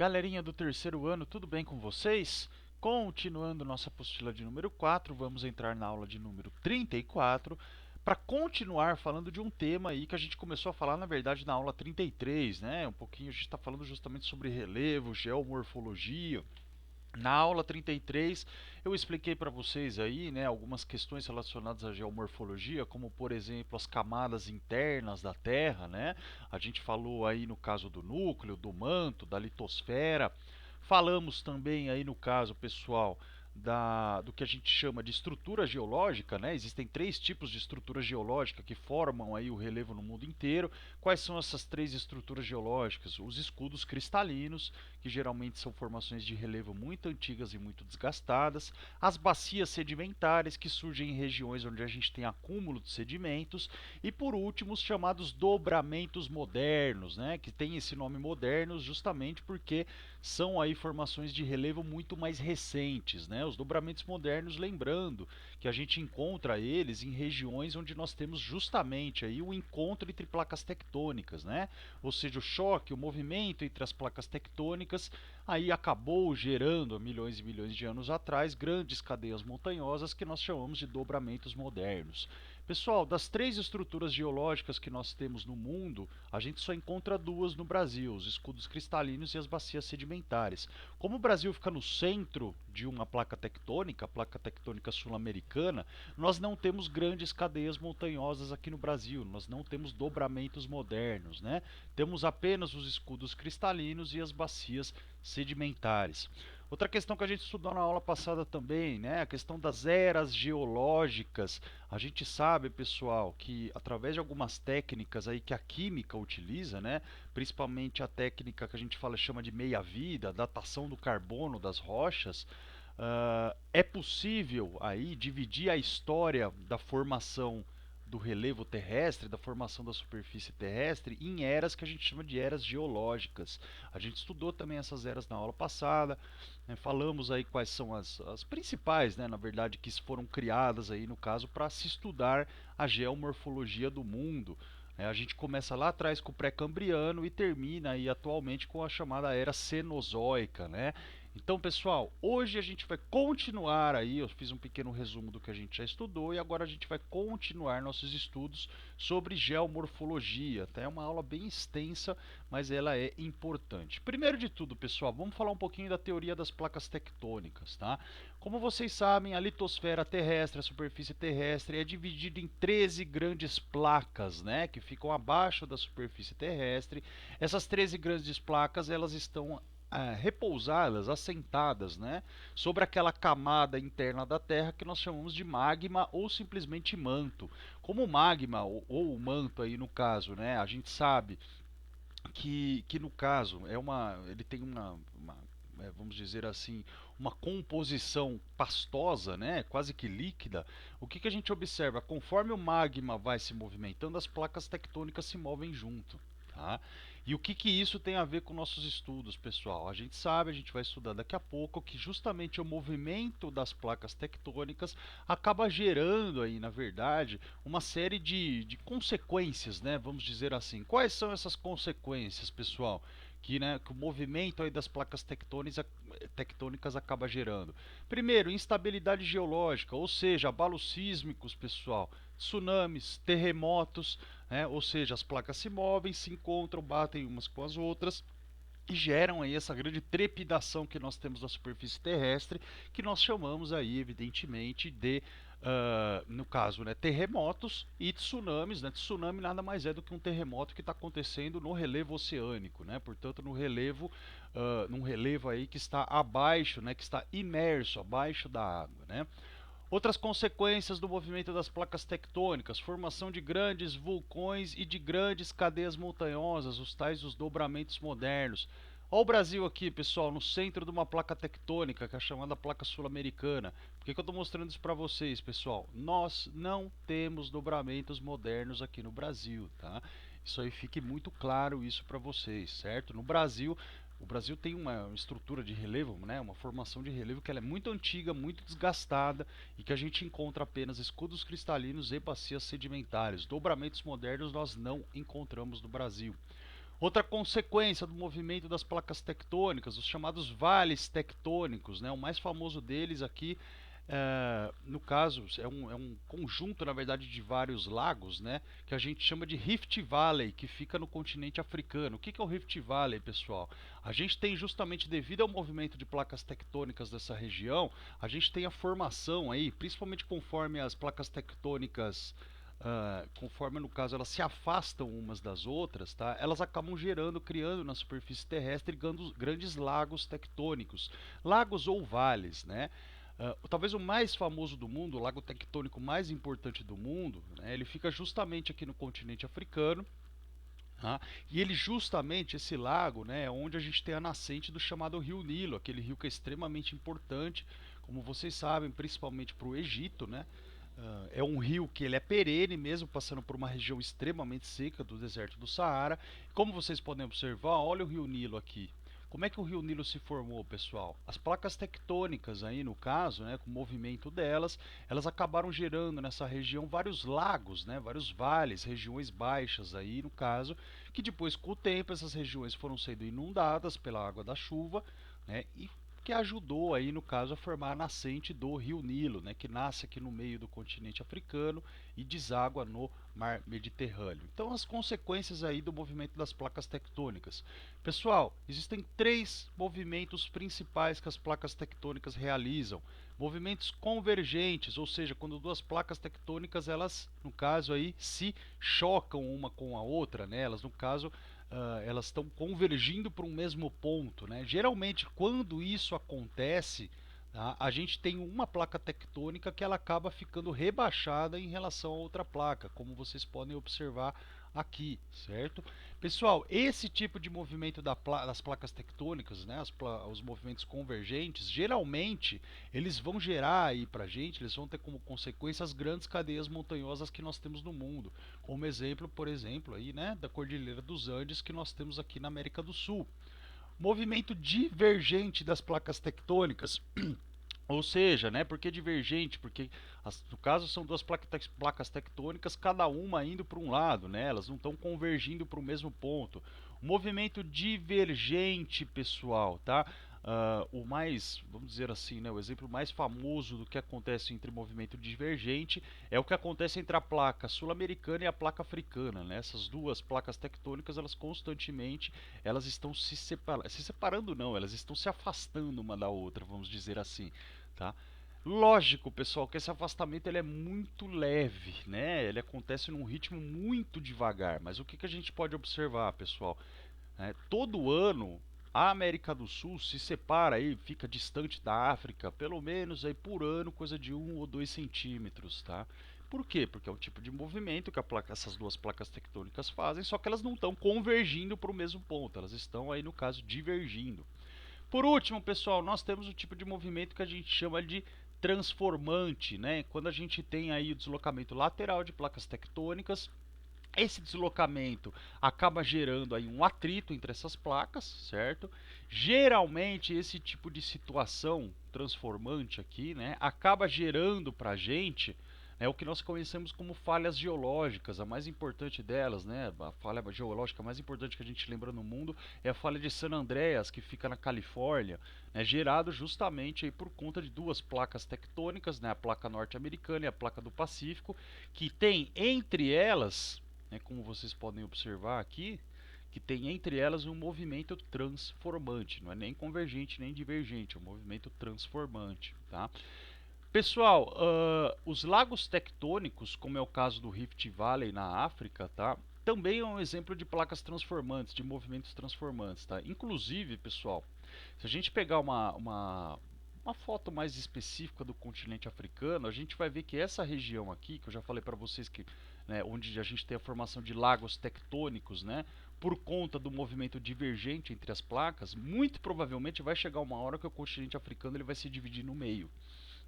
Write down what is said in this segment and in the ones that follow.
Galerinha do terceiro ano, tudo bem com vocês? Continuando nossa apostila de número 4, vamos entrar na aula de número 34 para continuar falando de um tema aí que a gente começou a falar, na verdade, na aula 33, né? Um pouquinho a gente está falando justamente sobre relevo, geomorfologia. Na aula 33, eu expliquei para vocês aí, né, algumas questões relacionadas à geomorfologia, como por exemplo as camadas internas da Terra, né? A gente falou aí no caso do núcleo, do manto, da litosfera. Falamos também aí no caso, pessoal, do que a gente chama de estrutura geológica, né? Existem três tipos de estrutura geológica que formam aí o relevo no mundo inteiro. Quais são essas três estruturas geológicas? Os escudos cristalinos, que geralmente são formações de relevo muito antigas e muito desgastadas, as bacias sedimentares, que surgem em regiões onde a gente tem acúmulo de sedimentos, e por último os chamados dobramentos modernos, né, que tem esse nome modernos justamente porque são aí formações de relevo muito mais recentes, né? Os dobramentos modernos, lembrando que a gente encontra eles em regiões onde nós temos justamente aí o encontro entre placas tectônicas, né? Ou seja, o choque, o movimento entre as placas tectônicas, aí acabou gerando, milhões e milhões de anos atrás, grandes cadeias montanhosas que nós chamamos de dobramentos modernos. Pessoal, das três estruturas geológicas que nós temos no mundo, a gente só encontra duas no Brasil, os escudos cristalinos e as bacias sedimentares. Como o Brasil fica no centro de uma placa tectônica, a placa tectônica sul-americana, nós não temos grandes cadeias montanhosas aqui no Brasil, nós não temos dobramentos modernos, né? Temos apenas os escudos cristalinos e as bacias sedimentares. Outra questão que a gente estudou na aula passada também, né, a questão das eras geológicas. A gente sabe, pessoal, que através de algumas técnicas aí que a química utiliza, né, principalmente a técnica que a gente chama de meia-vida, datação do carbono das rochas, é possível aí dividir a história da formação do relevo terrestre, da formação da superfície terrestre, em eras que a gente chama de eras geológicas. A gente estudou também essas eras na aula passada, né, falamos aí quais são as principais, né, na verdade, que foram criadas aí no caso para se estudar a geomorfologia do mundo. A gente começa lá atrás com o pré-cambriano e termina aí atualmente com a chamada era cenozoica, né? Então, pessoal, hoje a gente vai continuar aí, eu fiz um pequeno resumo do que a gente já estudou e agora a gente vai continuar nossos estudos sobre geomorfologia. Tá? É uma aula bem extensa, mas ela é importante. Primeiro de tudo, pessoal, vamos falar um pouquinho da teoria das placas tectônicas, tá? Como vocês sabem, a litosfera terrestre, a superfície terrestre, é dividida em 13 grandes placas, né, que ficam abaixo da superfície terrestre. Essas 13 grandes placas, elas estão repousadas, assentadas, né, sobre aquela camada interna da Terra que nós chamamos de magma ou simplesmente manto. Como o magma ou o manto aí no caso, né, a gente sabe que no caso ele tem vamos dizer assim, uma composição pastosa, né, quase que líquida. O que a gente observa? Conforme o magma vai se movimentando, as placas tectônicas se movem junto. Tá? E o que isso tem a ver com nossos estudos, pessoal? A gente sabe, a gente vai estudar daqui a pouco, que justamente o movimento das placas tectônicas acaba gerando aí, na verdade, uma série de consequências, né? Vamos dizer assim. Quais são essas consequências, pessoal? Que o movimento aí das placas tectônicas acaba gerando. Primeiro, instabilidade geológica, ou seja, abalos sísmicos, pessoal, tsunamis, terremotos, né? Ou seja, as placas se movem, se encontram, batem umas com as outras e geram aí essa grande trepidação que nós temos na superfície terrestre, que nós chamamos aí, evidentemente, de, no caso, né, terremotos e tsunamis. Né? Tsunami nada mais é do que um terremoto que está acontecendo no relevo oceânico, né? Portanto, num relevo aí que está abaixo, né, que está imerso, abaixo da água, né? Outras consequências do movimento das placas tectônicas, formação de grandes vulcões e de grandes cadeias montanhosas, os tais dos dobramentos modernos. Olha o Brasil aqui, pessoal, no centro de uma placa tectônica, que é a chamada placa sul-americana. Por que eu estou mostrando isso para vocês, pessoal? Nós não temos dobramentos modernos aqui no Brasil, tá? Isso aí fique muito claro isso para vocês, certo? No Brasil, o Brasil tem uma estrutura de relevo, né, uma formação de relevo que ela é muito antiga, muito desgastada e que a gente encontra apenas escudos cristalinos e bacias sedimentares. Dobramentos modernos nós não encontramos no Brasil. Outra consequência do movimento das placas tectônicas, os chamados vales tectônicos, né? O mais famoso deles aqui, no caso, é um conjunto, na verdade, de vários lagos, né? Que a gente chama de Rift Valley, que fica no continente africano. O que é o Rift Valley, pessoal? A gente tem justamente devido ao movimento de placas tectônicas dessa região, a gente tem a formação aí, principalmente conforme as placas tectônicas conforme no caso elas se afastam umas das outras, tá? Elas acabam criando na superfície terrestre grandes lagos tectônicos, lagos ou vales, né? Talvez o mais famoso do mundo, o lago tectônico mais importante do mundo, né? Ele fica justamente aqui no continente africano. Tá? E ele justamente, esse lago, né, é onde a gente tem a nascente do chamado Rio Nilo, aquele rio que é extremamente importante, como vocês sabem, principalmente para o Egito, né? É um rio que ele é perene, mesmo passando por uma região extremamente seca do deserto do Saara. Como vocês podem observar, olha o Rio Nilo aqui. Como é que o Rio Nilo se formou, pessoal? As placas tectônicas aí, no caso, né, com o movimento delas, elas acabaram gerando nessa região vários lagos, né, vários vales, regiões baixas aí, no caso, que depois, com o tempo, essas regiões foram sendo inundadas pela água da chuva, né, e que ajudou aí no caso a formar a nascente do Rio Nilo, né, que nasce aqui no meio do continente africano e deságua no mar Mediterrâneo. Então as consequências aí do movimento das placas tectônicas. Pessoal, existem três movimentos principais que as placas tectônicas realizam. Movimentos convergentes, ou seja, quando duas placas tectônicas elas, no caso aí, se chocam uma com a outra, né? Elas no caso elas estão convergindo para um mesmo ponto, né? Geralmente, quando isso acontece, tá, a gente tem uma placa tectônica que ela acaba ficando rebaixada em relação a outra placa, como vocês podem observar aqui, certo? Pessoal, esse tipo de movimento das placas tectônicas, né, os movimentos convergentes, geralmente eles vão gerar aí para gente, eles vão ter como consequência as grandes cadeias montanhosas que nós temos no mundo, como exemplo, por exemplo, aí, né, da Cordilheira dos Andes que nós temos aqui na América do Sul. Movimento divergente das placas tectônicas, ou seja, né, por que divergente? Porque no caso são duas placas tectônicas, cada uma indo para um lado, né? Elas não estão convergindo para o mesmo ponto. O movimento divergente, pessoal, tá? O mais, vamos dizer assim, né, o exemplo mais famoso do que acontece entre movimento divergente é o que acontece entre a placa sul-americana e a placa africana, né? Essas duas placas tectônicas, elas constantemente, elas estão se separando não, elas estão se afastando uma da outra, vamos dizer assim, tá? Lógico, pessoal, que esse afastamento ele é muito leve, né? Ele acontece num ritmo muito devagar, mas o que a gente pode observar, pessoal? Todo ano a América do Sul se separa aí, fica distante da África, pelo menos aí por ano, coisa de 1 ou 2 centímetros, tá? Por quê? Porque é um tipo de movimento que essas duas placas tectônicas fazem, só que elas não estão convergindo para o mesmo ponto, elas estão aí no caso divergindo. Por último, pessoal, nós temos o tipo de movimento que a gente chama de transformante, né? Quando a gente tem aí o deslocamento lateral de placas tectônicas, esse deslocamento acaba gerando aí um atrito entre essas placas, certo? Geralmente esse tipo de situação transformante aqui, né, acaba gerando para a gente, né, o que nós conhecemos como falhas geológicas. A mais importante delas, né, a falha geológica mais importante que a gente lembra no mundo é a falha de San Andreas, que fica na Califórnia, né, gerado justamente aí por conta de duas placas tectônicas, né, a placa norte-americana e a placa do Pacífico, que tem entre elas, né, como vocês podem observar aqui, que tem entre elas um movimento transformante, não é nem convergente nem divergente, é um movimento transformante, tá? Pessoal, os lagos tectônicos, como é o caso do Rift Valley na África, tá? Também é um exemplo de placas transformantes, de movimentos transformantes, tá? Inclusive, pessoal, se a gente pegar uma foto mais específica do continente africano, a gente vai ver que essa região aqui, que eu já falei para vocês que, né, onde a gente tem a formação de lagos tectônicos, né, por conta do movimento divergente entre as placas, muito provavelmente vai chegar uma hora que o continente africano ele vai se dividir no meio.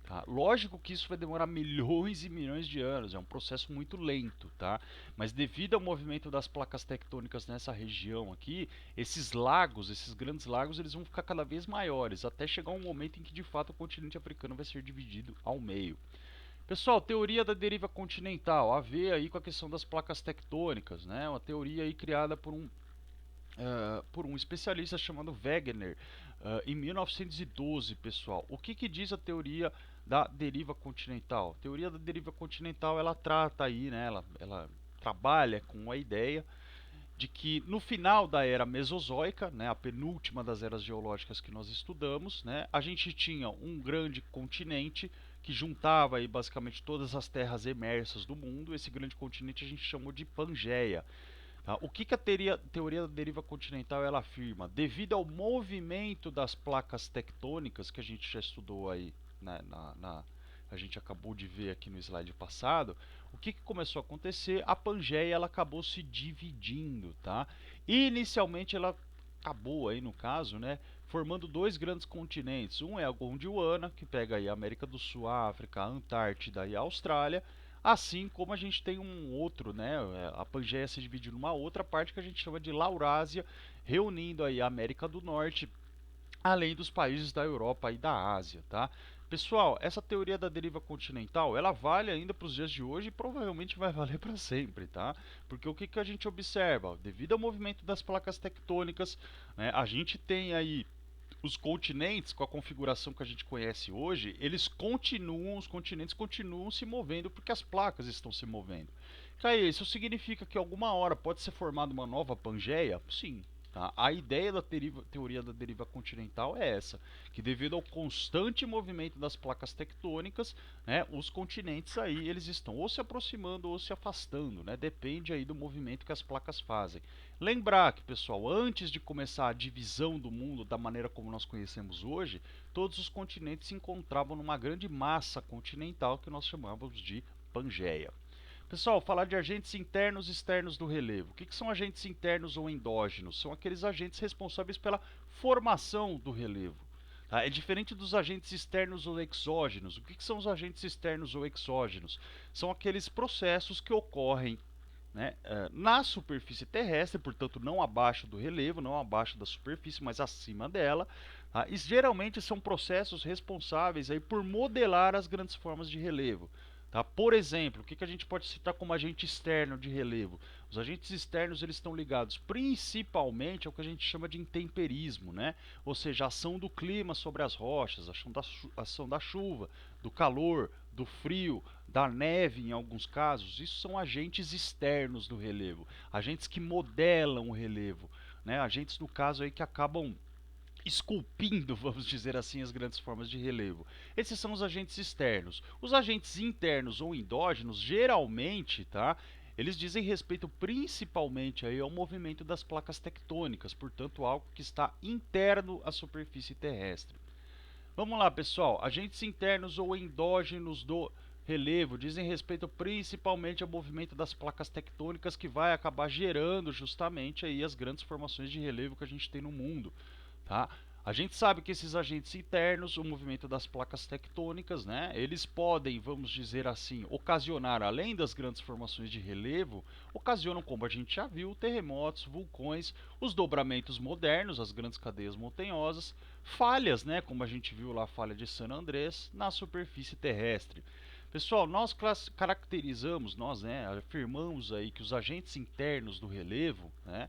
Tá? Lógico que isso vai demorar milhões e milhões de anos, é um processo muito lento, tá? Mas devido ao movimento das placas tectônicas nessa região aqui, esses lagos, esses grandes lagos, eles vão ficar cada vez maiores, até chegar um momento em que de fato o continente africano vai ser dividido ao meio. Pessoal, teoria da deriva continental, a ver aí com a questão das placas tectônicas, né? Uma teoria aí criada por um por um especialista chamado Wegener, em 1912, pessoal. O que diz a teoria da deriva continental? A teoria da deriva continental, ela trata aí, né, ela trabalha com a ideia de que no final da era Mesozoica, né, a penúltima das eras geológicas que nós estudamos, né, a gente tinha um grande continente que juntava aí basicamente todas as terras emersas do mundo. Esse grande continente a gente chamou de Pangeia. Tá? O que a teoria da deriva continental ela afirma? Devido ao movimento das placas tectônicas que a gente já estudou aí, né, a gente acabou de ver aqui no slide passado, o que começou a acontecer? A Pangeia ela acabou se dividindo, tá? Inicialmente ela acabou aí no caso, né, formando dois grandes continentes. Um é a Gondwana, que pega aí a América do Sul, a África, a Antártida e a Austrália. Assim como a gente tem um outro, né? A Pangeia se divide numa outra parte que a gente chama de Laurásia, reunindo aí a América do Norte, além dos países da Europa e da Ásia, tá? Pessoal, essa teoria da deriva continental, ela vale ainda para os dias de hoje e provavelmente vai valer para sempre, tá? Porque o que a gente observa? Devido ao movimento das placas tectônicas, né, a gente tem aí os continentes com a configuração que a gente conhece hoje, os continentes continuam se movendo porque as placas estão se movendo. Caio, isso significa que alguma hora pode ser formada uma nova Pangeia? Sim. Tá? A ideia da teoria da deriva continental é essa, que devido ao constante movimento das placas tectônicas, né, os continentes aí eles estão ou se aproximando ou se afastando, né, depende aí do movimento que as placas fazem. Lembrar que, pessoal, antes de começar a divisão do mundo da maneira como nós conhecemos hoje, todos os continentes se encontravam numa grande massa continental que nós chamávamos de Pangeia. Pessoal, falar de agentes internos e externos do relevo. O que são agentes internos ou endógenos? São aqueles agentes responsáveis pela formação do relevo. Tá? É diferente dos agentes externos ou exógenos. O que são os agentes externos ou exógenos? São aqueles processos que ocorrem, né, na superfície terrestre, portanto não abaixo do relevo, não abaixo da superfície, mas acima dela. Tá? E geralmente são processos responsáveis aí por modelar as grandes formas de relevo. Tá? Por exemplo, o que a gente pode citar como agente externo de relevo? Os agentes externos eles estão ligados principalmente ao que a gente chama de intemperismo, né? Ou seja, a ação do clima sobre as rochas, a ação da chuva, do calor, do frio, da neve em alguns casos. Isso são agentes externos do relevo, agentes que modelam o relevo, né? Agentes no caso aí que acabam esculpindo, vamos dizer assim, as grandes formas de relevo. Esses são os agentes externos. Os agentes internos ou endógenos, geralmente, tá? Eles dizem respeito principalmente aí ao movimento das placas tectônicas, portanto, algo que está interno à superfície terrestre. Vamos lá, pessoal. Agentes internos ou endógenos do relevo dizem respeito principalmente ao movimento das placas tectônicas que vai acabar gerando justamente aí as grandes formações de relevo que a gente tem no mundo. Tá? A gente sabe que esses agentes internos, o movimento das placas tectônicas, né, eles podem, vamos dizer assim, ocasionar, além das grandes formações de relevo, ocasionam, como a gente já viu, terremotos, vulcões, os dobramentos modernos, as grandes cadeias montanhosas, falhas, né, como a gente viu lá a falha de San Andrés, na superfície terrestre. Pessoal, nós caracterizamos, nós, né, afirmamos aí que os agentes internos do relevo, né,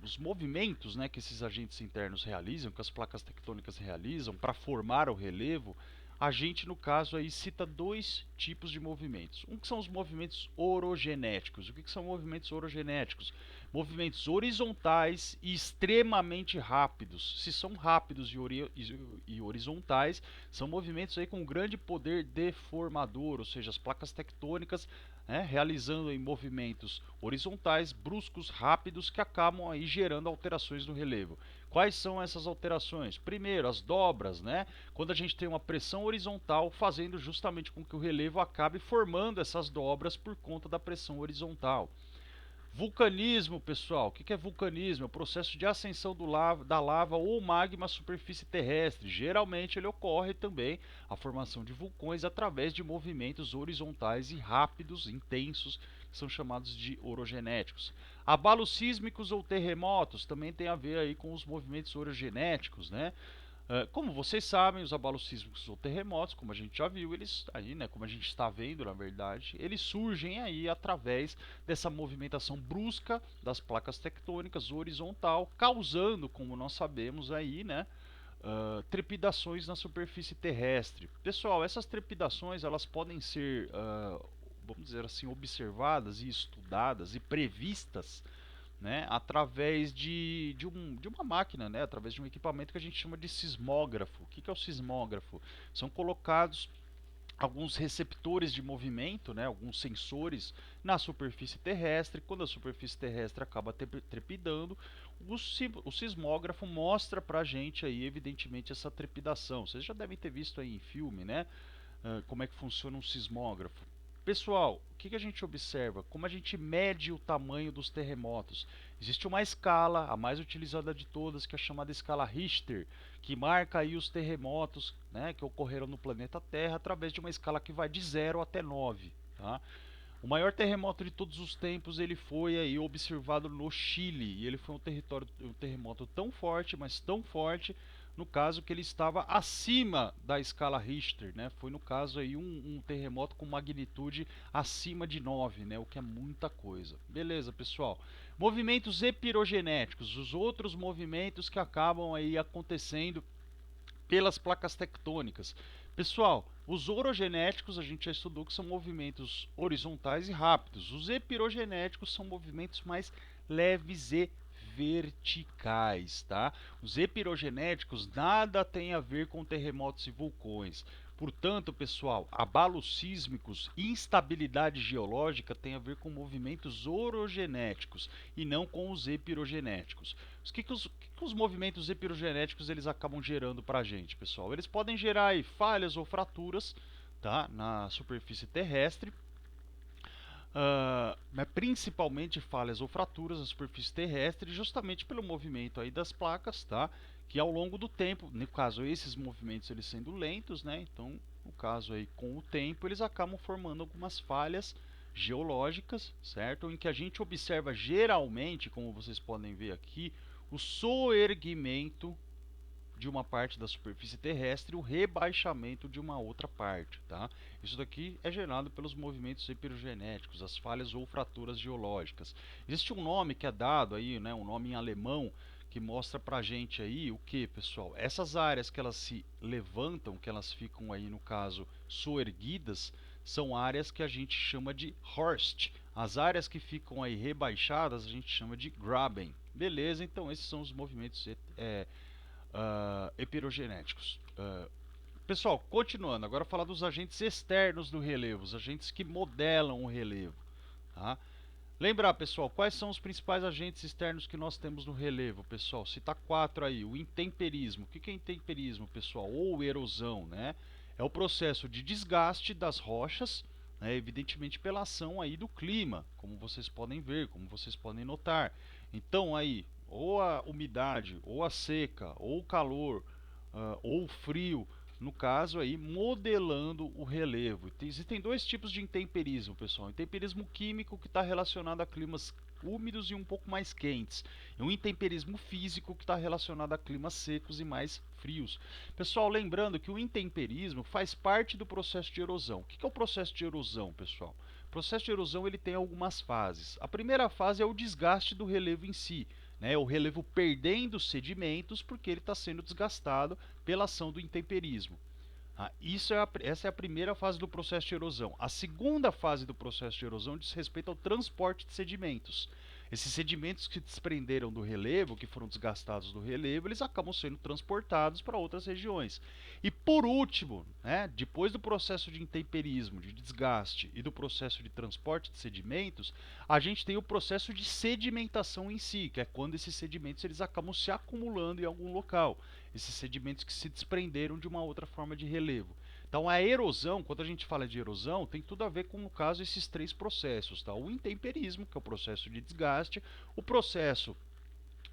os movimentos, né, que esses agentes internos realizam, que as placas tectônicas realizam para formar o relevo, a gente no caso aí cita dois tipos de movimentos. Um que são os movimentos orogenéticos. O que são movimentos orogenéticos? Movimentos horizontais e extremamente rápidos. Se são rápidos e horizontais, são movimentos aí com grande poder deformador, ou seja, as placas tectônicas, né, realizando em movimentos horizontais, bruscos, rápidos, que acabam aí gerando alterações no relevo. Quais são essas alterações? Primeiro, as dobras, né? Quando a gente tem uma pressão horizontal, fazendo justamente com que o relevo acabe formando essas dobras por conta da pressão horizontal. Vulcanismo, pessoal. O que é vulcanismo? É o processo de ascensão da lava ou magma à superfície terrestre. Geralmente ele ocorre também a formação de vulcões através de movimentos horizontais e rápidos, intensos, que são chamados de orogenéticos. Abalos sísmicos ou terremotos também tem a ver aí com os movimentos orogenéticos, né? Como vocês sabem, os abalos sísmicos ou terremotos, como a gente já viu, eles aí, né, como a gente está vendo, na verdade, eles surgem aí através dessa movimentação brusca das placas tectônicas horizontal, causando, como nós sabemos aí, né, trepidações na superfície terrestre. Pessoal, essas trepidações elas podem ser, vamos dizer assim, observadas e estudadas e previstas, né, através de uma máquina, né, através de um equipamento que a gente chama de sismógrafo. O que é o sismógrafo? São colocados alguns receptores de movimento, né, alguns sensores na superfície terrestre. Quando a superfície terrestre acaba trepidando, o sismógrafo mostra para a gente aí, evidentemente, essa trepidação. Vocês já devem ter visto aí em filme, né? Como é que funciona um sismógrafo. Pessoal, o que a gente observa? Como a gente mede o tamanho dos terremotos? Existe uma escala, a mais utilizada de todas, que é a chamada escala Richter, que marca aí os terremotos, né, que ocorreram no planeta Terra através de uma escala que vai de 0 até 9. Tá? O maior terremoto de todos os tempos ele foi aí observado no Chile e ele foi um terremoto tão forte, mas tão forte, no caso que ele estava acima da escala Richter, né? Foi no caso aí um terremoto com magnitude acima de 9, né? O que é muita coisa. Beleza, pessoal. Movimentos epirogenéticos, os outros movimentos que acabam aí acontecendo pelas placas tectônicas. Pessoal, os orogenéticos a gente já estudou que são movimentos horizontais e rápidos. Os epirogenéticos são movimentos mais leves e verticais, tá? Os epirogenéticos nada tem a ver com terremotos e vulcões. Portanto, pessoal, abalos sísmicos e instabilidade geológica tem a ver com movimentos orogenéticos e não com os epirogenéticos. Os movimentos epirogenéticos eles acabam gerando para a gente, pessoal? Eles podem gerar aí falhas ou fraturas, tá, na superfície terrestre, mas principalmente falhas ou fraturas na superfície terrestre, justamente pelo movimento aí das placas, tá? Que ao longo do tempo, no caso esses movimentos eles sendo lentos, né? Então, no caso aí com o tempo eles acabam formando algumas falhas geológicas, certo? Em que a gente observa geralmente, como vocês podem ver aqui, o soerguimento de uma parte da superfície terrestre e o rebaixamento de uma outra parte, tá? Isso daqui é gerado pelos movimentos epirogenéticos, as falhas ou fraturas geológicas. Existe um nome que é dado aí, né, um nome em alemão que mostra pra gente aí o que, pessoal? Essas áreas que elas se levantam, que elas ficam aí no caso soerguidas, são áreas que a gente chama de Horst. As áreas que ficam aí rebaixadas a gente chama de Graben. Beleza? Então esses são os movimentos epirogenéticos. Pessoal, continuando, agora falar dos agentes externos do relevo, os agentes que modelam o relevo. Tá? Lembrar, pessoal, quais são os principais agentes externos que nós temos no relevo, pessoal? Citar quatro aí. O intemperismo. O que é intemperismo, pessoal? Ou erosão, né? É o processo de desgaste das rochas, né, evidentemente pela ação aí do clima, como vocês podem ver, como vocês podem notar. Então aí, ou a umidade, ou a seca, ou o calor, ou o frio, no caso aí, modelando o relevo. Existem dois tipos de intemperismo, pessoal. Intemperismo químico, que está relacionado a climas úmidos e um pouco mais quentes. E um intemperismo físico, que está relacionado a climas secos e mais frios. Pessoal, lembrando que o intemperismo faz parte do processo de erosão. O que é o processo de erosão, pessoal? O processo de erosão ele tem algumas fases. A primeira fase é o desgaste do relevo em si, né? O relevo perdendo sedimentos porque ele está sendo desgastado pela ação do intemperismo. Essa é a primeira fase do processo de erosão. A segunda fase do processo de erosão diz respeito ao transporte de sedimentos. Esses sedimentos que desprenderam do relevo, que foram desgastados do relevo, eles acabam sendo transportados para outras regiões. E por último, né, depois do processo de intemperismo, de desgaste e do processo de transporte de sedimentos, a gente tem o processo de sedimentação em si, que é quando esses sedimentos eles acabam se acumulando em algum local. Esses sedimentos que se desprenderam de uma outra forma de relevo. Então a erosão, quando a gente fala de erosão, tem tudo a ver com, no caso, esses três processos. Tá? O intemperismo, que é o processo de desgaste, o processo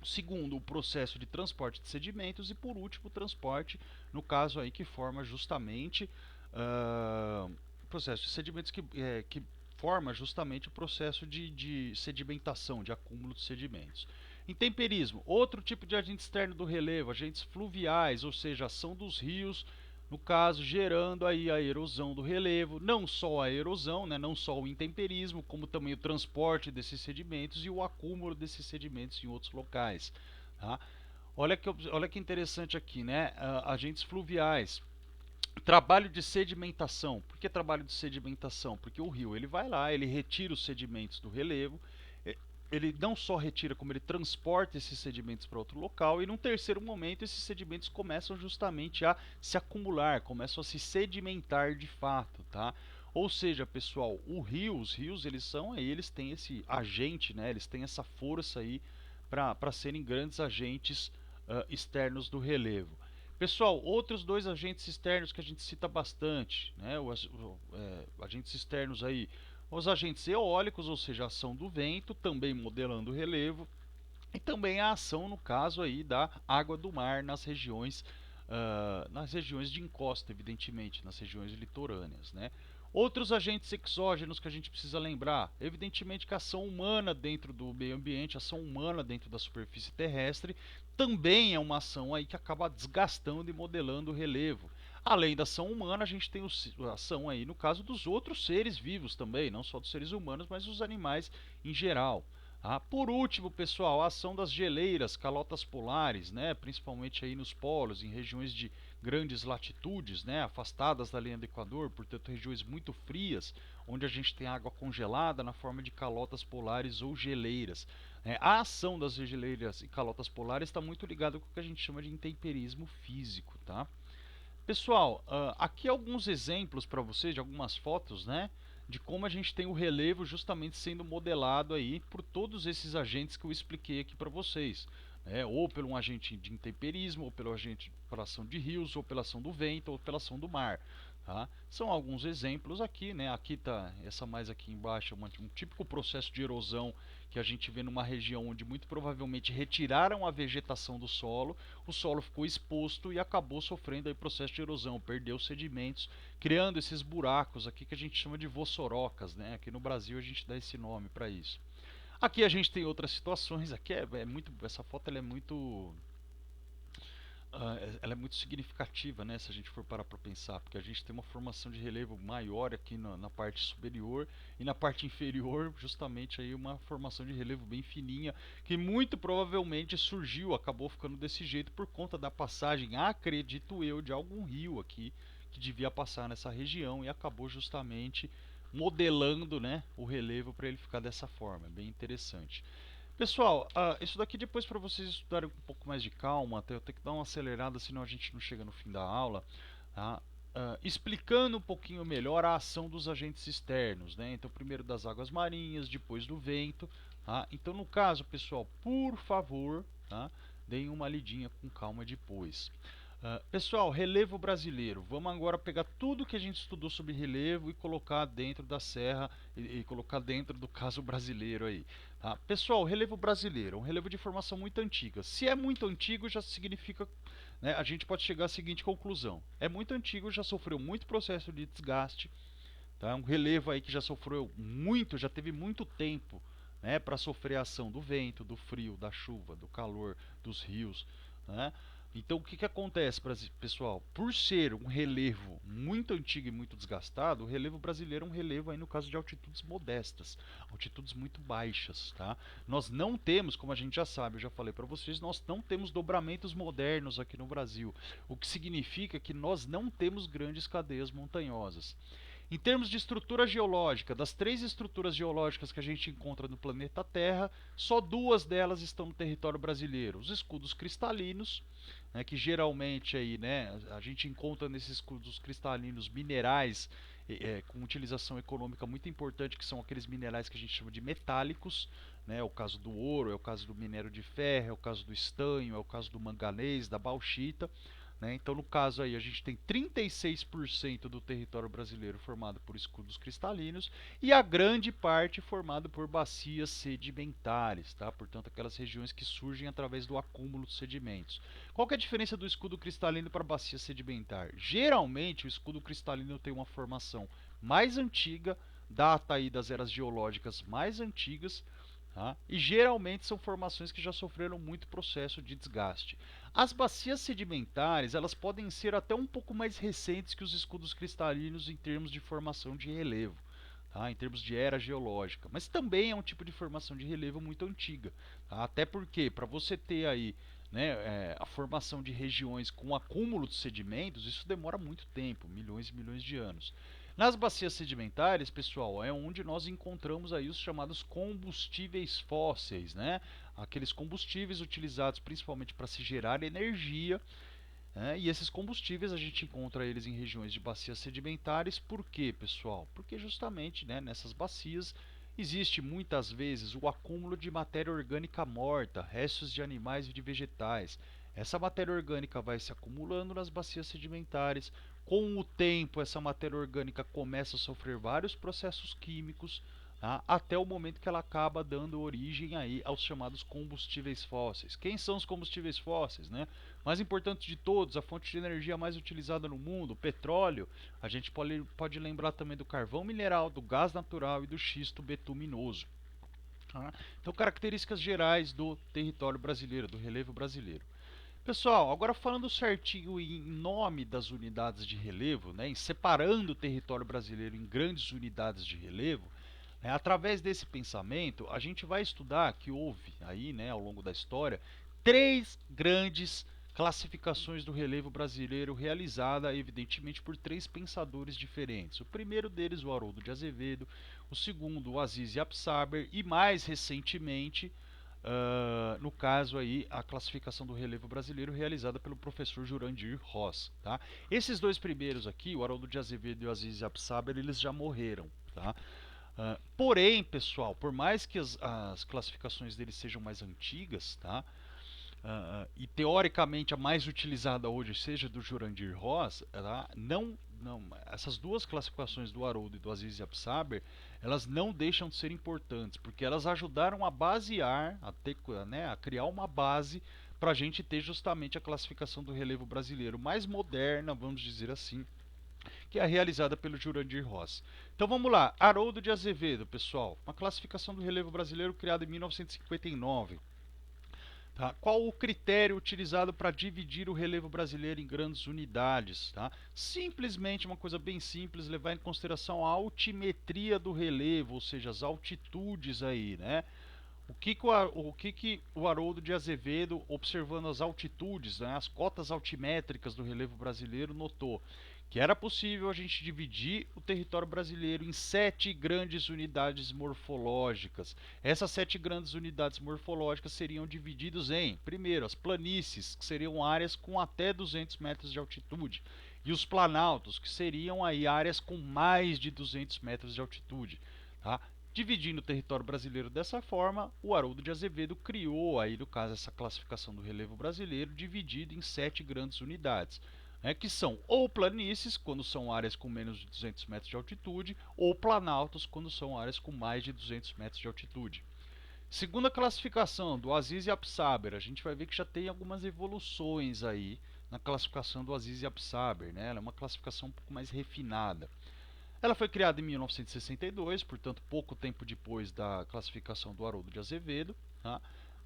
segundo, o processo de transporte de sedimentos e por último o transporte, no caso aí que forma justamente o processo de sedimentos que forma justamente o processo de sedimentação, de acúmulo de sedimentos. Intemperismo, outro tipo de agente externo do relevo, agentes fluviais, ou seja, ação dos rios, no caso, gerando aí a erosão do relevo, não só a erosão, né, não só o intemperismo, como também o transporte desses sedimentos e o acúmulo desses sedimentos em outros locais. Tá? Olha que interessante aqui, né? Agentes fluviais. Trabalho de sedimentação. Por que trabalho de sedimentação? Porque o rio ele vai lá, ele retira os sedimentos do relevo, ele não só retira, como ele transporta esses sedimentos para outro local, e num terceiro momento esses sedimentos começam justamente a se acumular, começam a se sedimentar de fato, tá? Ou seja, pessoal, os rios eles são aí, eles têm esse agente, né? Eles têm essa força aí para serem grandes agentes externos do relevo. Pessoal, outros dois agentes externos que a gente cita bastante, né? Agentes externos aí, os agentes eólicos, ou seja, a ação do vento, também modelando o relevo, e também a ação, no caso aí, da água do mar nas regiões de encosta, evidentemente, nas regiões litorâneas, né? Outros agentes exógenos que a gente precisa lembrar, evidentemente que a ação humana dentro do meio ambiente, a ação humana dentro da superfície terrestre, também é uma ação aí que acaba desgastando e modelando o relevo. Além da ação humana, a gente tem a ação aí no caso dos outros seres vivos também, não só dos seres humanos, mas dos animais em geral. Por último, pessoal, a ação das geleiras, calotas polares, né, principalmente aí nos polos, em regiões de grandes latitudes, né, afastadas da linha do Equador, portanto regiões muito frias, onde a gente tem água congelada na forma de calotas polares ou geleiras. A ação das geleiras e calotas polares está muito ligada com o que a gente chama de intemperismo físico, tá? Pessoal, aqui alguns exemplos para vocês de algumas fotos, né, de como a gente tem o relevo justamente sendo modelado aí por todos esses agentes que eu expliquei aqui para vocês, né, ou pelo um agente de intemperismo, ou pelo agente pela ação de rios, ou pela ação do vento, ou pela ação do mar. Tá? São alguns exemplos aqui, né? Aqui tá essa mais aqui embaixo, um típico processo de erosão que a gente vê numa região onde muito provavelmente retiraram a vegetação do solo, o solo ficou exposto e acabou sofrendo aí processo de erosão, perdeu sedimentos, criando esses buracos aqui que a gente chama de vossorocas, né? Aqui no Brasil a gente dá esse nome para isso. Aqui a gente tem outras situações, aqui é muito, essa foto ela é muito ela é muito significativa, né, se a gente for parar para pensar, porque a gente tem uma formação de relevo maior aqui na parte superior e na parte inferior, justamente aí uma formação de relevo bem fininha, que muito provavelmente surgiu, acabou ficando desse jeito por conta da passagem, acredito eu, de algum rio aqui que devia passar nessa região e acabou justamente modelando, né, o relevo para ele ficar dessa forma. É bem interessante. Pessoal, isso daqui depois para vocês estudarem com um pouco mais de calma, até eu tenho que dar uma acelerada, senão a gente não chega no fim da aula, tá? Explicando um pouquinho melhor a ação dos agentes externos, né? Então, primeiro das águas marinhas, depois do vento, tá? Então, no caso, pessoal, por favor, tá? Deem uma lidinha com calma depois. Pessoal, relevo brasileiro. Vamos agora pegar tudo que a gente estudou sobre relevo e colocar dentro da serra e colocar dentro do caso brasileiro aí. Tá? Pessoal, relevo brasileiro, um relevo de formação muito antiga. Se é muito antigo, já significa, né, a gente pode chegar à seguinte conclusão: é muito antigo, já sofreu muito processo de desgaste, tá? Um relevo aí que já sofreu muito, já teve muito tempo, né, para sofrer a ação do vento, do frio, da chuva, do calor, dos rios, né? Então o que, que acontece, pessoal? Por ser um relevo muito antigo e muito desgastado, o relevo brasileiro é um relevo aí no caso de altitudes modestas, altitudes muito baixas, tá? Nós não temos, como a gente já sabe, eu já falei para vocês, nós não temos dobramentos modernos aqui no Brasil, o que significa que nós não temos grandes cadeias montanhosas. Em termos de estrutura geológica, das três estruturas geológicas que a gente encontra no planeta Terra, só duas delas estão no território brasileiro. Os escudos cristalinos, né, que geralmente aí, né, a gente encontra nesses escudos cristalinos minerais com utilização econômica muito importante, que são aqueles minerais que a gente chama de metálicos. Né, é o caso do ouro, é o caso do minério de ferro, é o caso do estanho, é o caso do manganês, da bauxita. Né? Então, no caso aí, a gente tem 36% do território brasileiro formado por escudos cristalinos e a grande parte formado por bacias sedimentares, tá? Portanto, aquelas regiões que surgem através do acúmulo de sedimentos. Qual que é a diferença do escudo cristalino para a bacia sedimentar? Geralmente, o escudo cristalino tem uma formação mais antiga, data aí das eras geológicas mais antigas, Tá? E geralmente são formações que já sofreram muito processo de desgaste. As bacias sedimentares, elas podem ser até um pouco mais recentes que os escudos cristalinos em termos de formação de relevo, tá? Em termos de era geológica, mas também é um tipo de formação de relevo muito antiga, tá? Até porque para você ter aí, né, a formação de regiões com acúmulo de sedimentos, isso demora muito tempo, milhões e milhões de anos. Nas bacias sedimentares, pessoal, é onde nós encontramos aí os chamados combustíveis fósseis, né? Aqueles combustíveis utilizados principalmente para se gerar energia, né? E esses combustíveis a gente encontra eles em regiões de bacias sedimentares. Por quê, pessoal? Porque justamente, né, nessas bacias existe muitas vezes o acúmulo de matéria orgânica morta, restos de animais e de vegetais. Essa matéria orgânica vai se acumulando nas bacias sedimentares. Com o tempo, essa matéria orgânica começa a sofrer vários processos químicos, tá? Até o momento que ela acaba dando origem aí aos chamados combustíveis fósseis. Quem são os combustíveis fósseis, né? Mais importante de todos, a fonte de energia mais utilizada no mundo, o petróleo. A gente pode lembrar também do carvão mineral, do gás natural e do xisto betuminoso. Tá? Então, características gerais do território brasileiro, do relevo brasileiro. Pessoal, agora falando certinho em nome das unidades de relevo, né, em separando o território brasileiro em grandes unidades de relevo, né, através desse pensamento, a gente vai estudar que houve aí, né, ao longo da história, três grandes classificações do relevo brasileiro realizada, evidentemente, por três pensadores diferentes. O primeiro deles, o Haroldo de Azevedo, o segundo, o Aziz Absaber e, mais recentemente, no caso aí, a classificação do relevo brasileiro realizada pelo professor Jurandir Ross. Tá? Esses dois primeiros aqui, o Haroldo de Azevedo e o Aziz Absaber, eles já morreram. Tá? Porém, pessoal, por mais que as classificações deles sejam mais antigas, tá? E teoricamente a mais utilizada hoje seja do Jurandir Ross, tá? Não, essas duas classificações do Haroldo e do Aziz Absaber, elas não deixam de ser importantes, porque elas ajudaram a basear, né, a criar uma base para a gente ter justamente a classificação do relevo brasileiro mais moderna, vamos dizer assim, que é realizada pelo Jurandir Ross. Então vamos lá, Haroldo de Azevedo, pessoal, uma classificação do relevo brasileiro criada em 1959. Tá? Qual o critério utilizado para dividir o relevo brasileiro em grandes unidades? Tá? Simplesmente uma coisa bem simples, levar em consideração a altimetria do relevo, ou seja, as altitudes aí, né? O que o Haroldo de Azevedo, observando as altitudes, né, as cotas altimétricas do relevo brasileiro, notou? Que era possível a gente dividir o território brasileiro em 7 grandes unidades morfológicas. Essas 7 grandes unidades morfológicas seriam divididas em, primeiro, as planícies, que seriam áreas com até 200 metros de altitude, e os planaltos, que seriam aí áreas com mais de 200 metros de altitude. Tá? Dividindo o território brasileiro dessa forma, o Haroldo de Azevedo criou aí, no caso, essa classificação do relevo brasileiro, dividido em 7 grandes unidades, né, que são ou planícies, quando são áreas com menos de 200 metros de altitude, ou planaltos, quando são áreas com mais de 200 metros de altitude. Segunda classificação, do Aziz Absaber, a gente vai ver que já tem algumas evoluções aí na classificação do Aziz Absaber, né? Ela é uma classificação um pouco mais refinada. Ela foi criada em 1962, portanto pouco tempo depois da classificação do Haroldo de Azevedo. Tá?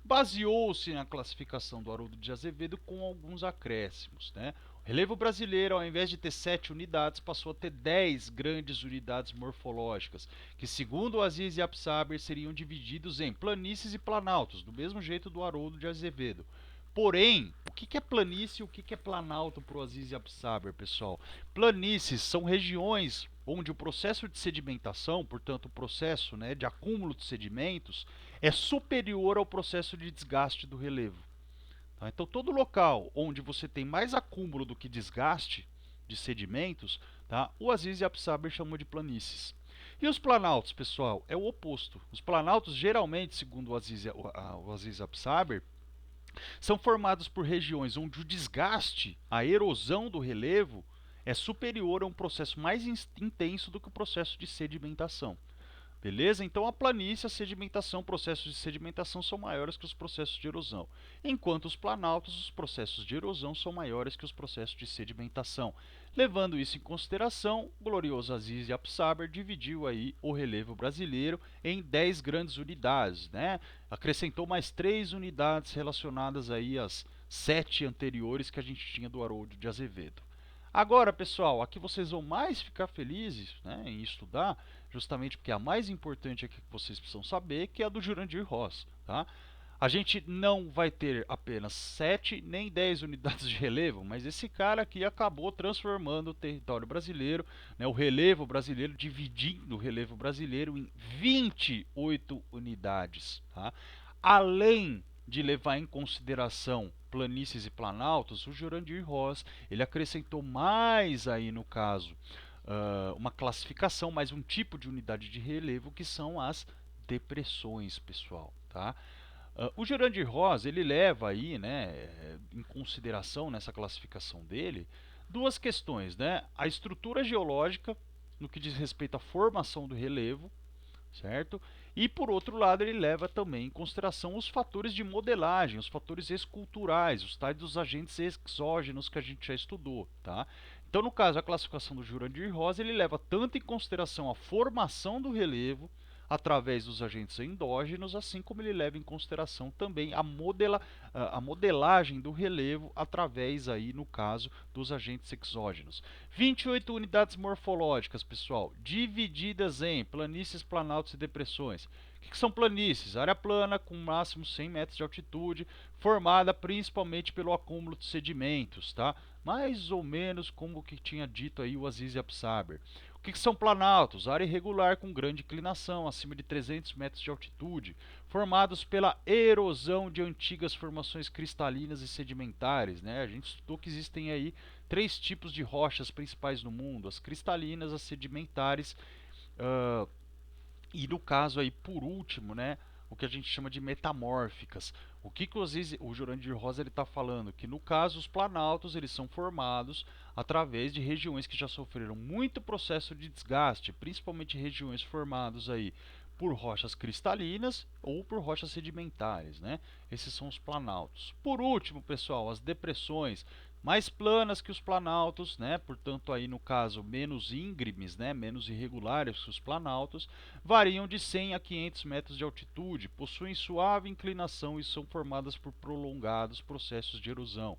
Baseou-se na classificação do Haroldo de Azevedo com alguns acréscimos. Né? O relevo brasileiro, ao invés de ter 7 unidades, passou a ter 10 grandes unidades morfológicas, que segundo o Aziz e Absaber seriam divididos em planícies e planaltos, do mesmo jeito do Haroldo de Azevedo. Porém, o que é planície e o que é planalto para o Aziz e Absaber, pessoal? Planícies são regiões onde o processo de sedimentação, portanto o processo, né, de acúmulo de sedimentos, é superior ao processo de desgaste do relevo. Tá? Então todo local onde você tem mais acúmulo do que desgaste de sedimentos, tá, o Aziz e Absaber chamam de planícies. E os planaltos, pessoal, é o oposto. Os planaltos geralmente, segundo o Aziz Absaber, são formados por regiões onde o desgaste, a erosão do relevo, é superior a um processo mais intenso do que o processo de sedimentação. Beleza? Então a planície, a sedimentação, processos de sedimentação são maiores que os processos de erosão. Enquanto os planaltos, os processos de erosão são maiores que os processos de sedimentação. Levando isso em consideração, o glorioso Aziz Absaber dividiu aí o relevo brasileiro em 10 grandes unidades, né? Acrescentou mais 3 unidades relacionadas aí às 7 anteriores que a gente tinha do Haroldo de Azevedo. Agora, pessoal, aqui vocês vão mais ficar felizes, né, em estudar, justamente porque a mais importante aqui que vocês precisam saber, que é a do Jurandir Ross, tá? A gente não vai ter apenas 7 nem 10 unidades de relevo, mas esse cara aqui acabou transformando o território brasileiro, né, o relevo brasileiro, dividindo o relevo brasileiro em 28 unidades, tá? Além de levar em consideração planícies e planaltos, o Jurandir Ross ele acrescentou mais aí no caso uma classificação, mais um tipo de unidade de relevo que são as depressões, pessoal, tá? O Jurandir Ross ele leva aí, né, em consideração nessa classificação dele duas questões, né? A estrutura geológica no que diz respeito à formação do relevo, certo? E por outro lado, ele leva também em consideração os fatores de modelagem, os fatores esculturais, os tais dos agentes exógenos que a gente já estudou, tá? Então, no caso, a classificação do Jurandir Ross, ele leva tanto em consideração a formação do relevo através dos agentes endógenos, assim como ele leva em consideração também a modelagem do relevo através aí, no caso, dos agentes exógenos. 28 unidades morfológicas, pessoal, divididas em planícies, planaltos e depressões. O que são planícies? Área plana com máximo 100 metros de altitude, formada principalmente pelo acúmulo de sedimentos, tá? Mais ou menos como o que tinha dito aí o Aziz Absaber. O que são planaltos? Área irregular com grande inclinação, acima de 300 metros de altitude, formados pela erosão de antigas formações cristalinas e sedimentares, né? A gente estudou que existem aí 3 tipos de rochas principais no mundo: as cristalinas, as sedimentares uh, e no caso aí, por último, né, o que a gente chama de metamórficas. O que o Jurandir Ross está falando? Que no caso os planaltos eles são formados através de regiões que já sofreram muito processo de desgaste, principalmente regiões formadas aí por rochas cristalinas ou por rochas sedimentares, né? Esses são os planaltos. Por último, pessoal, as depressões mais planas que os planaltos, né? Portanto, aí no caso menos íngremes, né? Menos irregulares que os planaltos, variam de 100 a 500 metros de altitude, possuem suave inclinação e são formadas por prolongados processos de erosão.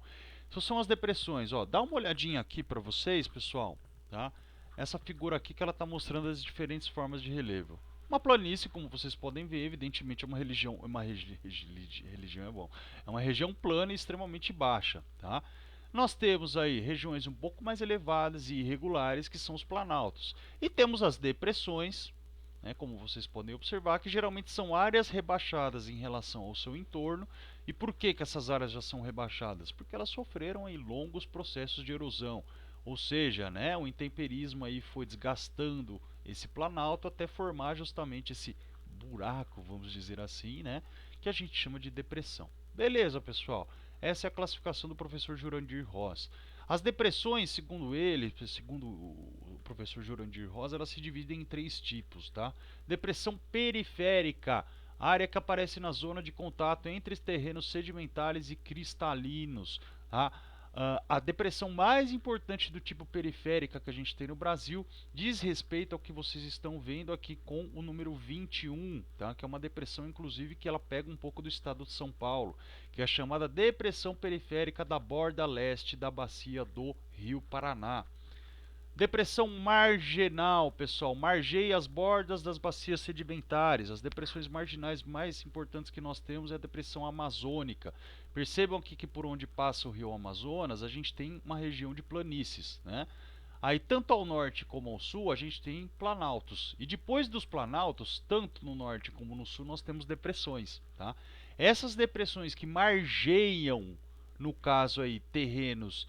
Essas são as depressões. Ó, dá uma olhadinha aqui para vocês, pessoal, tá? Essa figura aqui que ela está mostrando as diferentes formas de relevo. Uma planície, como vocês podem ver, evidentemente é é uma região plana e extremamente baixa, tá? Nós temos aí regiões um pouco mais elevadas e irregulares, que são os planaltos. E temos as depressões, né, como vocês podem observar, que geralmente são áreas rebaixadas em relação ao seu entorno. E por que essas áreas já são rebaixadas? Porque elas sofreram aí longos processos de erosão. Ou seja, né, o intemperismo aí foi desgastando esse planalto até formar justamente esse buraco, vamos dizer assim, né, que a gente chama de depressão. Beleza, pessoal? Essa é a classificação do professor Jurandir Ross. As depressões, segundo ele, segundo o professor Jurandir Ross, elas se dividem em 3 tipos, tá? Depressão periférica, área que aparece na zona de contato entre os terrenos sedimentares e cristalinos, tá? A depressão mais importante do tipo periférica que a gente tem no Brasil diz respeito ao que vocês estão vendo aqui com o número 21, tá? Que é uma depressão, inclusive, que ela pega um pouco do estado de São Paulo, que é a chamada depressão periférica da borda leste da bacia do Rio Paraná. Depressão marginal, pessoal, margeia as bordas das bacias sedimentares. As depressões marginais mais importantes que nós temos é a depressão amazônica. Percebam aqui que por onde passa o rio Amazonas, a gente tem uma região de planícies, né? Aí, tanto ao norte como ao sul, a gente tem planaltos. E depois dos planaltos, tanto no norte como no sul, nós temos depressões, tá? Essas depressões que margeiam, no caso aí, terrenos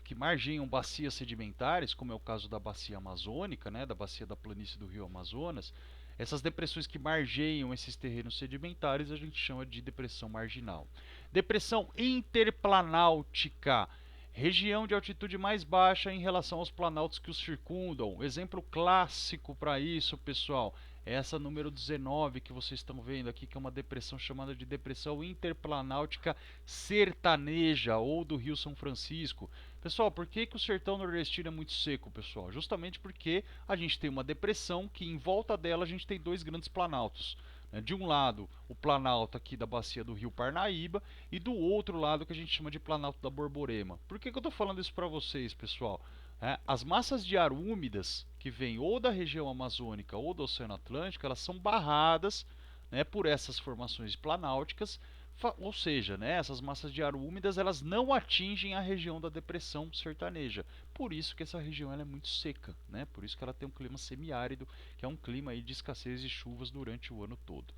que margeiam bacias sedimentares, como é o caso da bacia amazônica, né, da bacia da planície do rio Amazonas, essas depressões que margeiam esses terrenos sedimentares a gente chama de depressão marginal. Depressão interplanáltica, região de altitude mais baixa em relação aos planaltos que os circundam. Exemplo clássico para isso, pessoal, é essa número 19 que vocês estão vendo aqui, que é uma depressão chamada de depressão interplanáutica sertaneja ou do Rio São Francisco. Pessoal, por que o sertão nordestino é muito seco, pessoal? Justamente porque a gente tem uma depressão que em volta dela a gente tem dois grandes planaltos. De um lado, o planalto aqui da bacia do Rio Parnaíba e do outro lado que a gente chama de planalto da Borborema. Por que eu estou falando isso para vocês, pessoal? As massas de ar úmidas que vêm ou da região amazônica ou do Oceano Atlântico, elas são barradas, né, por essas formações planáuticas, ou seja, né, essas massas de ar úmidas elas não atingem a região da depressão sertaneja. Por isso que essa região ela é muito seca, né? Por isso que ela tem um clima semiárido, que é um clima aí de escassez de chuvas durante o ano todo.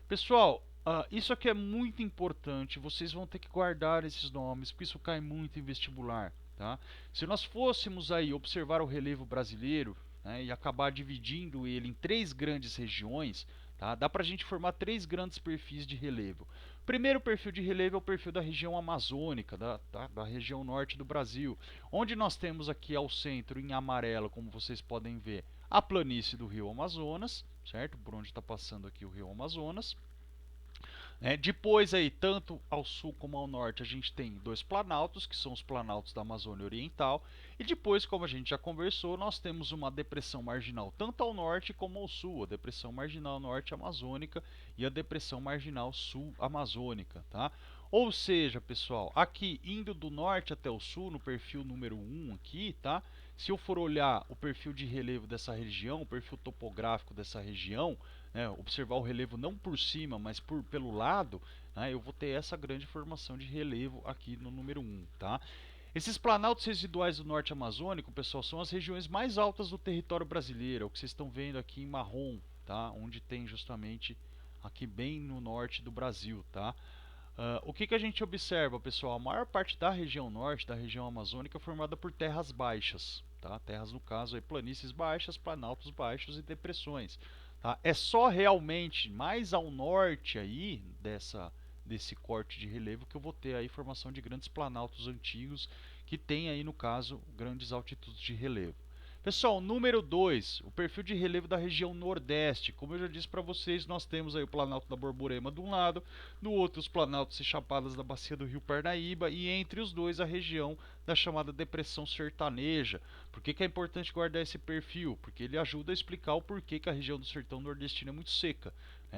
Pessoal, isso aqui é muito importante, vocês vão ter que guardar esses nomes, porque isso cai muito em vestibular. Tá? Se nós fôssemos aí observar o relevo brasileiro, né, e acabar dividindo ele em três grandes regiões, tá? Dá para a gente formar três grandes perfis de relevo. O primeiro perfil de relevo é o perfil da região amazônica, da região norte do Brasil, onde nós temos aqui ao centro, em amarelo, como vocês podem ver, a planície do Rio Amazonas, certo? Por onde está passando aqui o Rio Amazonas. Depois aí, tanto ao sul como ao norte, a gente tem dois planaltos, que são os planaltos da Amazônia Oriental. E depois, como a gente já conversou, nós temos uma depressão marginal tanto ao norte como ao sul, a depressão marginal norte amazônica e a depressão marginal sul amazônica, tá? Ou seja, pessoal, aqui indo do norte até o sul, no perfil número 1 aqui, tá? Se eu for olhar o perfil de relevo dessa região, o perfil topográfico dessa região, né, observar o relevo não por cima, mas pelo lado, né, eu vou ter essa grande formação de relevo aqui no número 1. Tá? Esses planaltos residuais do norte amazônico, pessoal, são as regiões mais altas do território brasileiro, é o que vocês estão vendo aqui em marrom, tá? Onde tem justamente aqui bem no norte do Brasil. Tá? O que a gente observa, pessoal? A maior parte da região norte, da região amazônica, é formada por terras baixas. Tá? Terras, no caso, aí, planícies baixas, planaltos baixos e depressões. Tá? É só realmente mais ao norte aí desse corte de relevo que eu vou ter aí formação de grandes planaltos antigos que tem aí, no caso, grandes altitudes de relevo. Pessoal, número 2, o perfil de relevo da região Nordeste. Como eu já disse para vocês, nós temos aí o Planalto da Borborema de um lado, do outro os planaltos e chapadas da bacia do Rio Parnaíba e entre os dois a região da chamada Depressão Sertaneja. Por que é importante guardar esse perfil? Porque ele ajuda a explicar o porquê que a região do sertão nordestino é muito seca.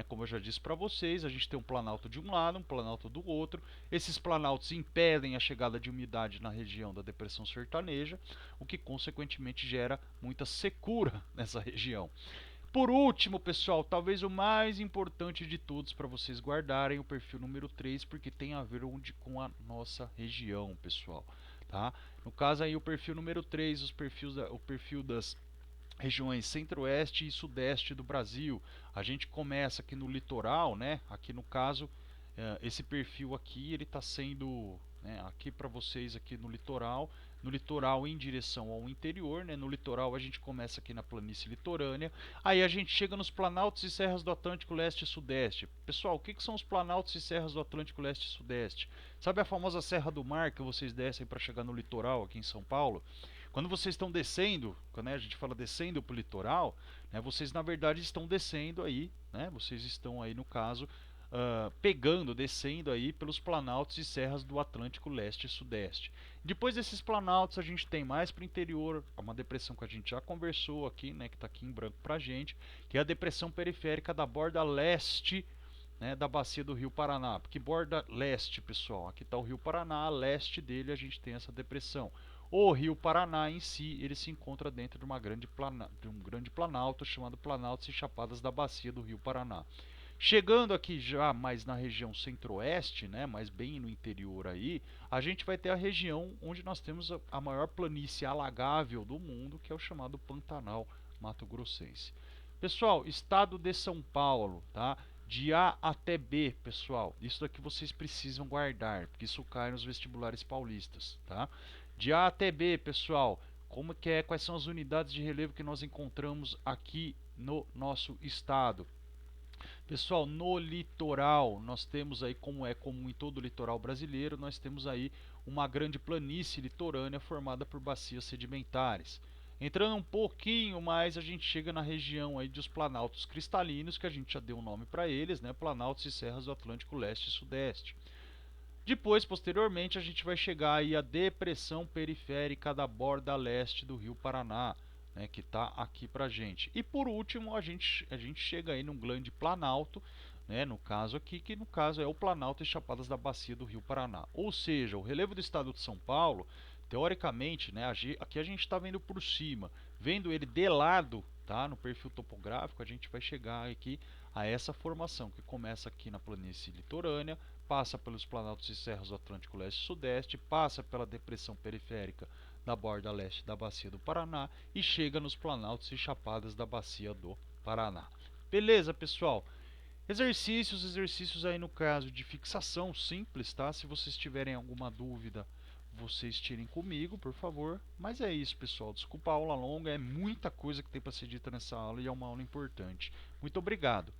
Como eu já disse para vocês, a gente tem um planalto de um lado, um planalto do outro. Esses planaltos impedem a chegada de umidade na região da Depressão Sertaneja, o que consequentemente gera muita secura nessa região. Por último, pessoal, talvez o mais importante de todos para vocês guardarem, o perfil número 3, porque tem a ver com a nossa região, pessoal. Tá? No caso aí o perfil número 3, o perfil das regiões centro-oeste e sudeste do Brasil. A gente começa aqui no litoral, né? Aqui no caso, esse perfil aqui ele está sendo, né, aqui para vocês aqui no litoral em direção ao interior, né? No litoral a gente começa aqui na planície litorânea, aí a gente chega nos planaltos e serras do Atlântico Leste e Sudeste. Pessoal, o que são os planaltos e serras do Atlântico Leste e Sudeste? Sabe a famosa Serra do Mar que vocês descem para chegar no litoral aqui em São Paulo? Quando vocês estão descendo, quando a gente fala descendo para o litoral, né, vocês na verdade estão descendo aí, né, vocês estão aí no caso descendo aí pelos planaltos e serras do Atlântico Leste e Sudeste. Depois desses planaltos a gente tem mais para o interior, uma depressão que a gente já conversou aqui, né, que está aqui em branco para a gente, que é a depressão periférica da borda leste, né, da bacia do Rio Paraná. Porque borda leste, pessoal, aqui está o Rio Paraná, a leste dele a gente tem essa depressão. O Rio Paraná em si, ele se encontra dentro de um grande planalto chamado Planaltos e Chapadas da Bacia do Rio Paraná. Chegando aqui já mais na região centro-oeste, né, mais bem no interior aí, a gente vai ter a região onde nós temos a maior planície alagável do mundo, que é o chamado Pantanal Mato Grossense. Pessoal, estado de São Paulo, tá? De A até B, pessoal, isso daqui vocês precisam guardar, porque isso cai nos vestibulares paulistas, tá? De A até B, pessoal, como que é, quais são as unidades de relevo que nós encontramos aqui no nosso estado? Pessoal, no litoral, nós temos aí, como é comum em todo o litoral brasileiro, nós temos aí uma grande planície litorânea formada por bacias sedimentares. Entrando um pouquinho mais, a gente chega na região aí dos planaltos cristalinos, que a gente já deu um nome para eles, né? Planaltos e serras do Atlântico Leste e Sudeste. Depois, posteriormente, a gente vai chegar aí à depressão periférica da borda leste do Rio Paraná, né, que está aqui pra gente. E por último, a gente chega aí num grande planalto, né, no caso aqui, que no caso é o Planalto e Chapadas da Bacia do Rio Paraná. Ou seja, o relevo do estado de São Paulo, teoricamente, né, aqui a gente está vendo por cima, vendo ele de lado, tá, no perfil topográfico, a gente vai chegar aqui a essa formação que começa aqui na planície litorânea, passa pelos planaltos e serras do Atlântico Leste e Sudeste, passa pela depressão periférica da borda leste da bacia do Paraná e chega nos planaltos e chapadas da bacia do Paraná. Beleza, pessoal? Exercícios aí no caso de fixação simples, tá? Se vocês tiverem alguma dúvida, vocês tirem comigo, por favor. Mas é isso, pessoal. Desculpa a aula longa, é muita coisa que tem para ser dita nessa aula e é uma aula importante. Muito obrigado.